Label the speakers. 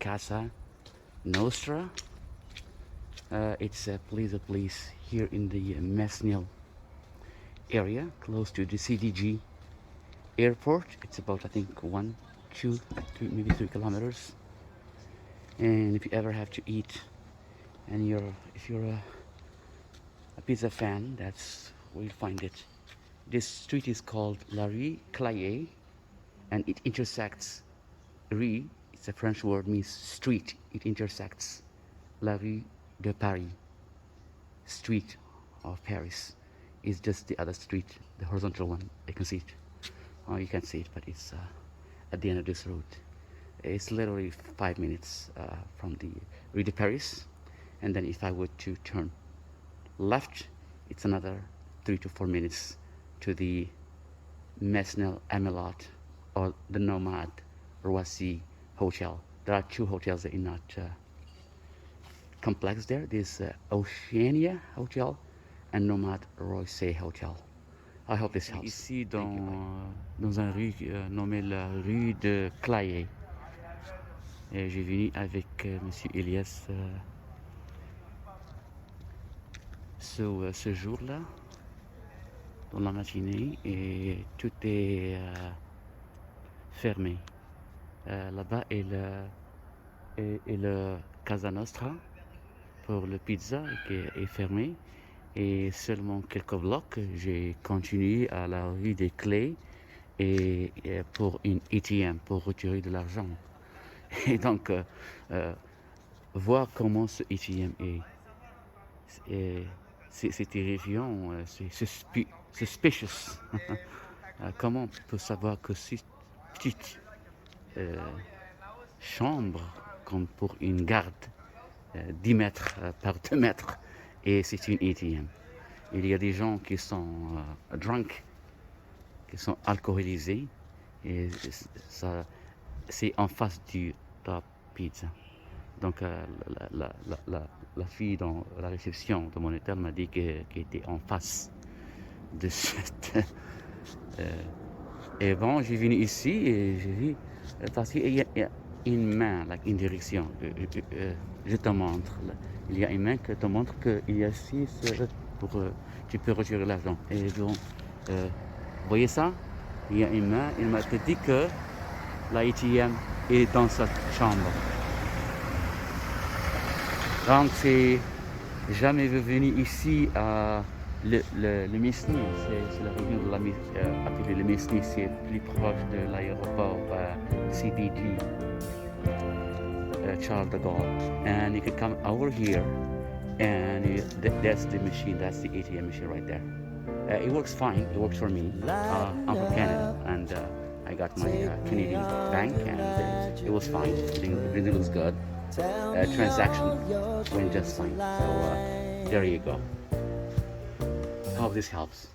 Speaker 1: Casa, Nostra. It's a place here in the Mesnil area, close to the CDG Airport. It's about, I think, 1, 2, 3, maybe 3 kilometers. And if you ever have to eat, and if you're a pizza fan, that's where you find it. This street is called La Rue Classe, and it intersects Rue. It's a French word, means street. It intersects La Rue de Paris, street of Paris. Is just the other street, the horizontal one. I can see it. Oh, you can't see it, but it's at the end of this road. It's literally 5 minutes from the Rue de Paris, and then if I were to turn left, it's another 3 to 4 minutes to the Mesnil-Amelot or the NOMAD ROISSY hotel. There are 2 hotels in that complex there. There's Ocenia hotel and NOMAD ROISSY hotel. I hope this helps. Ici dans un rue nommé la rue de Classe. Et j'ai venu avec Monsieur Elias ce jour-là, dans la matinée, et tout est fermé. Là-bas est le Casa Nostra pour le pizza qui est fermé. Et seulement quelques blocs, j'ai continué à la rue des Clés et pour une ATM, pour retirer de l'argent. Et donc, voir comment ce ATM est, c'est terrifiant, c'est suspicious. Comment on peut savoir que cette petite chambre, comme pour une garde, 10 mètres par 2 mètres, et c'est une ATM. Il y a des gens qui sont drunk, qui sont alcoolisés, et ça, c'est en face de la pizza. Donc la fille dans la réception de mon hôtel m'a dit qu'elle était en face de cette... et bon, j'ai venu ici et j'ai vu, parce qu'il y a une main, like, une direction. Je te montre. Il y a une main qui te montre qu'il y a 6 pour tu peux retirer l'argent. Et donc, vous voyez ça? Il y a une main. Il m'a dit que la ATM est dans cette chambre. Donc, c'est jamais venu ici à le Mesnil. C'est la région de la appelée le Mesnil. C'est plus proche de l'aéroport CDG. Charles De Gaulle, and you can come over here, and that's the machine, that's the ATM machine right there. It works fine, it works for me. I'm from Canada, and I got my Canadian bank, and it was fine, everything looks good. Transaction went just fine, so there you go. Hope this helps.